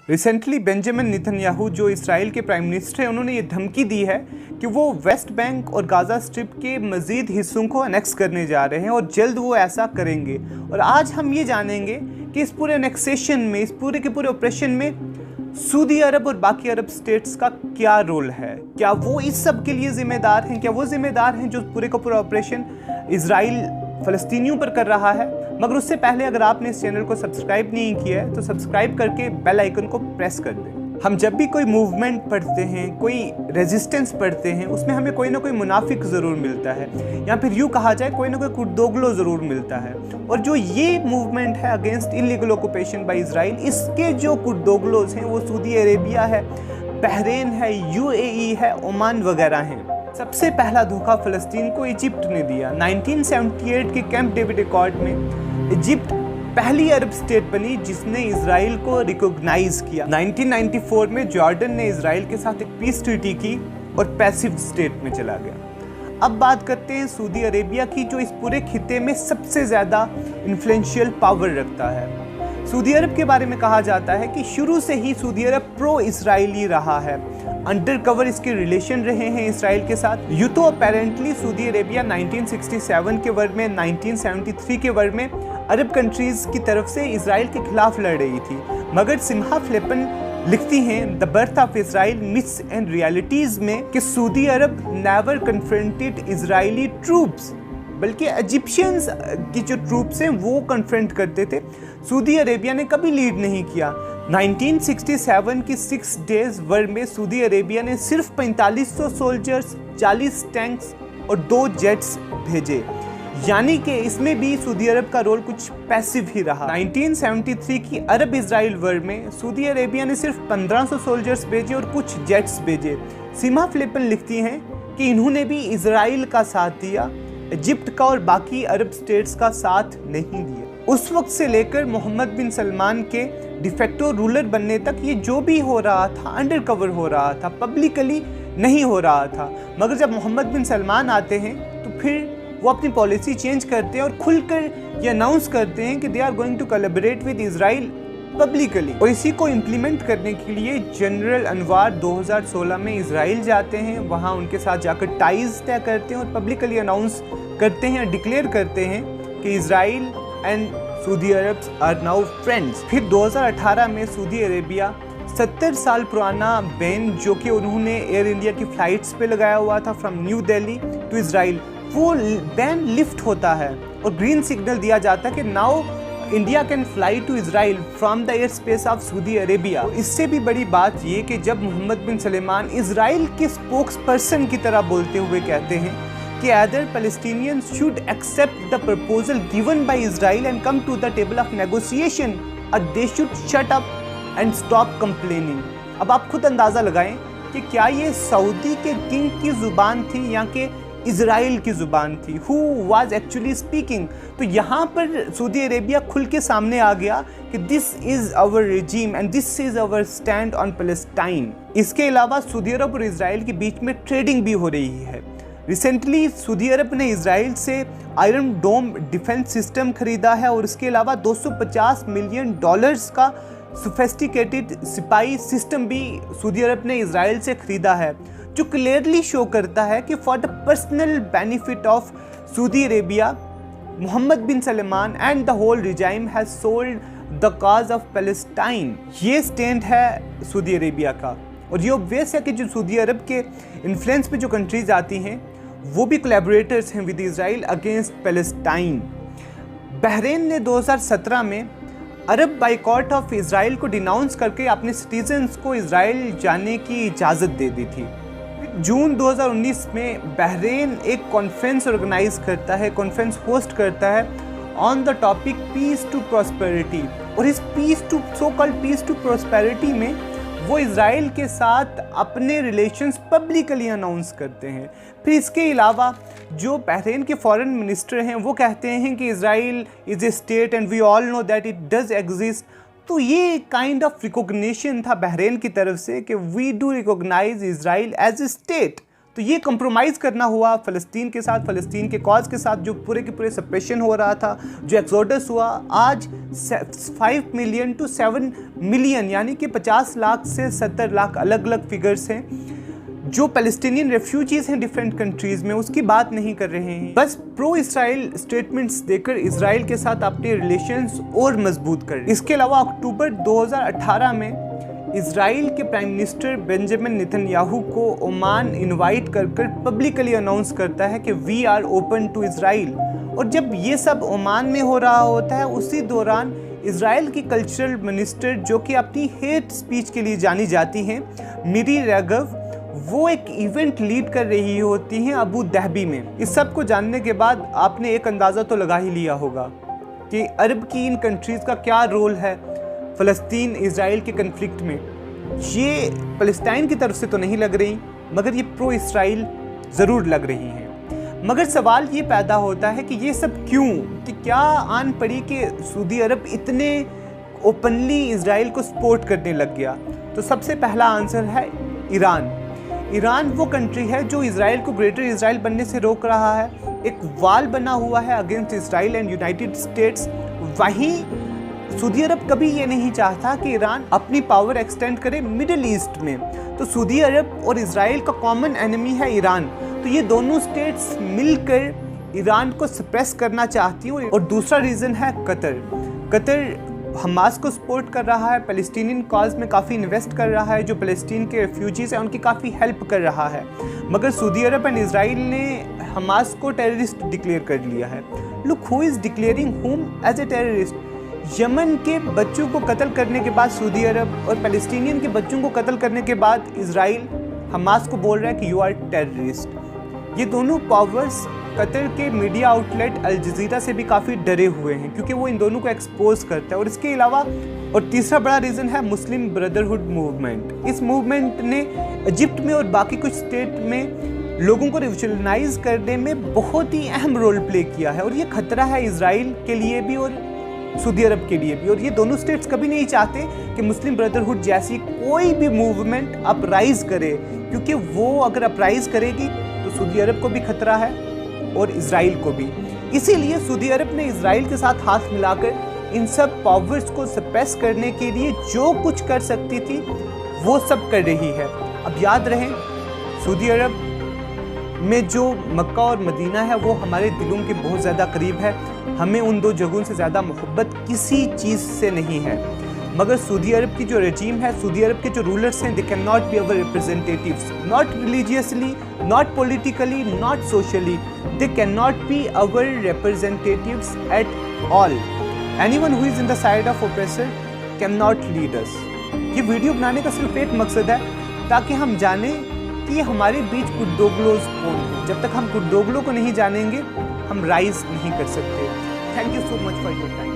Recently Benjamin Netanyahu जो Israel के prime minister हैं, उन्होंने ये धमकी दी है कि वो वेस्ट बैंक और गाज़ा स्ट्रिप के मज़ीद हिस्सों को अनेक्स करने जा रहे हैं और जल्द वो ऐसा करेंगे। और आज हम ये जानेंगे कि इस पूरे अनेक्सेशन में, इस पूरे के पूरे ऑपरेशन में सऊदी अरब और बाकी अरब स्टेट्स का क्या रोल है। क्या वो इस सब के लिए ज़िम्मेदार हैं? क्या वो ज़िम्मेदार हैं जो पूरे का पूरा ऑपरेशन इसराइल फ़लस्तीनियों पर कर रहा है? मगर उससे पहले अगर आपने इस चैनल को सब्सक्राइब नहीं किया है तो सब्सक्राइब करके बेल आइकन को प्रेस कर दें। हम जब भी कोई मूवमेंट पढ़ते हैं, कोई रेजिस्टेंस पढ़ते हैं, उसमें हमें कोई ना कोई मुनाफिक ज़रूर मिलता है, या फिर यूँ कहा जाए कोई ना कोई कुर्दोगलो ज़रूर मिलता है। और जो ये मूवमेंट है against illegal occupation by Israel, इसके जो कुर्दोगलोज हैं वो सऊदी अरेबिया है, बहरीन है, यूएई है, ओमान वगैरह हैं। सबसे पहला धोखा फ़लस्तीन को इजिप्ट ने दिया। 1978 के कैंप डेविड एकॉर्ड में इजिप्ट पहली अरब स्टेट बनी जिसने इसराइल को रिकॉग्नाइज किया। 1994 में जॉर्डन ने इसराइल के साथ एक पीस ट्रीटी की और पैसिव स्टेट में चला गया। अब बात करते हैं सऊदी अरेबिया की, जो इस पूरे खिते में सबसे ज़्यादा इन्फ्लुएंशियल पावर रखता है। सऊदी अरब के बारे में कहा जाता है कि शुरू से ही सऊदी अरब प्रो इसराइली रहा है। अंडर कवर इसके रिलेशन रहे हैं इसराइल के साथ। यूँ तो अपेरेंटली सऊदी अरेबिया 1967 के वर्ग में, 1973 के वर्ग में अरब कंट्रीज की तरफ से इसराइल के खिलाफ लड़ रही थी, मगर सिम्हा फ्लिपन लिखती हैं the birth of Israel myths and realities में कि सऊदी अरब नेवर कन्फ्रंटेड इजरायली ट्रूप्स, बल्कि इजिप्शियंस की जो ट्रूप्स हैं वो कन्फ्रंट करते थे। सऊदी अरेबिया ने कभी लीड नहीं किया। 1967 की 6 डेज वर्ल्ड में सऊदी अरेबिया ने सिर्फ 4500 सोल्जर्स, 40 टैंक्स और 2 जेट्स भेजे, यानी कि इसमें भी सऊदी अरब का रोल कुछ पैसिव ही रहा। 1973 की अरब इजराइल वर्ल्ड में सऊदी अरेबिया ने सिर्फ 1500 सोल्जर्स भेजे और कुछ जेट्स भेजे। सीमा फ्लिपन लिखती हैं कि इन्होंने भी इसराइल का साथ दिया, इजिप्ट का और बाकी अरब स्टेट्स का साथ नहीं दिया। उस वक्त से लेकर मोहम्मद बिन सलमान के डिफेक्टो रूलर बनने तक ये जो भी हो रहा था अंडर कवर हो रहा था, पब्लिकली नहीं हो रहा था। मगर जब मोहम्मद बिन सलमान आते हैं तो फिर वो अपनी पॉलिसी चेंज करते हैं और खुलकर ये अनाउंस करते हैं कि they are going to collaborate with Israel publicly. और इसी को इम्प्लीमेंट करने के लिए जनरल अनवर 2016 में इजराइल जाते हैं, वहाँ उनके साथ जाकर टाइज तय करते हैं और पब्लिकली अनाउंस करते हैं, डिक्लेयर करते हैं कि Israel and Saudi Arab are now friends. फिर 2018 में सऊदी अरेबिया 70 साल पुराना बैन जो कि उन्होंने एयर इंडिया की फ्लाइट्स पे लगाया हुआ था from New Delhi to Israel, वो बैन लिफ्ट होता है और ग्रीन सिग्नल दिया जाता है कि now India can fly to Israel from the air space of Saudi Arabia. इससे भी बड़ी बात ये कि जब मोहम्मद बिन सलमान इजराइल के स्पोक्स पर्सन की तरह बोलते हुए कहते हैं कि other Palestinians should accept the proposal given by Israel and come to the table of negotiation और they should shut up and stop complaining. अब आप खुद अंदाज़ा लगाएं कि क्या ये सऊदी के किंग की ज़ुबान थी या कि इजराइल की ज़ुबान थी, हु वाज एक्चुअली स्पीकिंग। तो यहाँ पर सऊदी अरेबिया खुल के सामने आ गया कि this is our regime and this is our stand on Palestine. इसके अलावा सऊदी अरब और इजराइल के बीच में ट्रेडिंग भी हो रही है। रिसेंटली सऊदी अरब ने इजराइल से आयरन डोम डिफेंस सिस्टम खरीदा है और इसके अलावा $250 मिलियन का सोफिस्टिकेटेड सिपाही सिस्टम भी सऊदी अरब ने इजराइल से खरीदा है, जो क्लियरली शो करता है कि for the personal benefit of Saudi Arabia, Mohammed bin Salman and the whole regime has sold the cause of Palestine. ये स्टैंड है सऊदी अरेबिया का। और ये ऑब्वियस है कि जो सऊदी अरब के इन्फ्लुएंस पे जो कंट्रीज आती हैं वो भी कोलैबोरेटर्स हैं with Israel against Palestine. Bahrain ने 2017 में अरब बाइकॉट ऑफ इजराइल को डिनाउंस करके अपने सिटीजन्स को इजराइल जाने की इजाज़त दे दी थी। जून 2019 में बहरीन एक कॉन्फ्रेंस ऑर्गेनाइज करता है, कॉन्फ्रेंस होस्ट करता है on the topic peace to prosperity. और इस peace to so called peace to prosperity में वो इजराइल के साथ अपने रिलेशंस पब्लिकली अनाउंस करते हैं। फिर इसके अलावा जो बहरीन के फॉरेन मिनिस्टर हैं वो कहते हैं कि Israel is a state and we all know that it does exist. तो ये काइंड ऑफ रिकॉग्निशन था बहरीन की तरफ से कि we do recognise Israel as a state. तो ये कंप्रोमाइज़ करना हुआ फ़लस्तीन के साथ, फ़लस्तीन के कॉज के साथ, जो पूरे के पूरे सप्रेशन हो रहा था, जो एक्सोडस हुआ। आज 5 मिलियन टू 7 मिलियन यानी कि 50 लाख से 70 लाख अलग अलग फिगर्स हैं जो पैलेस्टीनियन रेफ्यूजीज़ हैं डिफरेंट कंट्रीज़ में, उसकी बात नहीं कर रहे हैं। बस प्रो इसराइल स्टेटमेंट्स देकर इसराइल के साथ अपने रिलेशंस और मजबूत कर। इसके अलावा अक्टूबर 2018 में इसराइल के प्राइम मिनिस्टर बेंजामिन नेतन्याहू को ओमान इनवाइट कर पब्लिकली अनाउंस करता है कि we are open to Israel. और जब ये सब ओमान में हो रहा होता है, उसी दौरान इसराइल की कल्चरल मिनिस्टर, जो कि अपनी हेट स्पीच के लिए जानी जाती हैं, मिरी रेगव, वो एक इवेंट लीड कर रही होती हैं अबू धाबी में। इस सब को जानने के बाद आपने एक अंदाज़ा तो लगा ही लिया होगा कि अरब की इन कंट्रीज़ का क्या रोल है फ़लस्तीन इसराइल के कन्फ्लिक्ट में। ये फ़लस्तीन की तरफ से तो नहीं लग रही, मगर ये प्रो इसराइल ज़रूर लग रही हैं। मगर सवाल ये पैदा होता है कि ये सब क्यों, कि क्या आन पड़ी कि सऊदी अरब इतने ओपनली इसराइल को सपोर्ट करने लग गया। तो सबसे पहला आंसर है ईरान। ईरान वो कंट्री है जो इसराइल को ग्रेटर इसराइल बनने से रोक रहा है, एक वाल बना हुआ है against Israel and United states. वहीं सऊदी अरब कभी ये नहीं चाहता कि ईरान अपनी पावर एक्सटेंड करे मिडिल ईस्ट में। तो सऊदी अरब और इसराइल का कॉमन एनिमी है ईरान। तो ये दोनों स्टेट्स मिलकर ईरान को सप्रेस करना चाहती हैं। और दूसरा रीज़न है कतर। कतर हमास को सपोर्ट कर रहा है, पैलेस्टीनियन कॉज में काफ़ी इन्वेस्ट कर रहा है, जो पैलेस्टीन के रेफ्यूजीज़ हैं उनकी काफ़ी हेल्प कर रहा है। मगर सऊदी अरब एंड इसराइल ने हमास को टेररिस्ट डिक्लेयर कर लिया है। Look who is declaring whom as a terrorist. Yemen के बच्चों को कत्ल करने के बाद सऊदी अरब और पैलेस्टीनियन के बच्चों को कत्ल करने के बाद इसराइल हमास को बोल रहा है कि यू आर टेररिस्ट। ये दोनों पावर्स कतर के मीडिया आउटलेट अल जजीरा से भी काफ़ी डरे हुए हैं, क्योंकि वो इन दोनों को एक्सपोज करता है। और इसके अलावा और तीसरा बड़ा रीज़न है मुस्लिम ब्रदरहुड मूवमेंट। इस मूवमेंट ने इजिप्ट में और बाकी कुछ स्टेट में लोगों को रिवोल्यूशनाइज करने में बहुत ही अहम रोल प्ले किया है। और ये खतरा है इसराइल के लिए भी और सऊदी अरब के लिए भी। और ये दोनों स्टेट्स कभी नहीं चाहते कि मुस्लिम ब्रदरहुड जैसी कोई भी मूवमेंट अपराइज करे, क्योंकि वो अगर अपराइज करेगी तो सऊदी अरब को भी खतरा है और इसराइल को भी। इसीलिए सऊदी अरब ने इसराइल के साथ हाथ मिलाकर इन सब पावर्स को सप्रेस करने के लिए जो कुछ कर सकती थी वो सब कर रही है। अब याद रहे, सऊदी अरब में जो मक्का और मदीना है वो हमारे दिलों के बहुत ज़्यादा करीब है। हमें उन दो जगहों से ज़्यादा मोहब्बत किसी चीज़ से नहीं है। मगर सऊदी अरब की जो रजीम है, सऊदी अरब के जो रूलर्स हैं, they can not be our representatives, not religiously, not politically, not socially, they can not be our representatives at all. Anyone who is in the side of oppressor can not lead us. ये video बनाने का सिर्फ एक मकसद है, ताकि हम जानें कि हमारे बीच कुर्दोगलोज कौन है। जब तक हम कुर्दोगलों को नहीं जानेंगे, हम राइज नहीं कर सकते। Thank you so much for your time.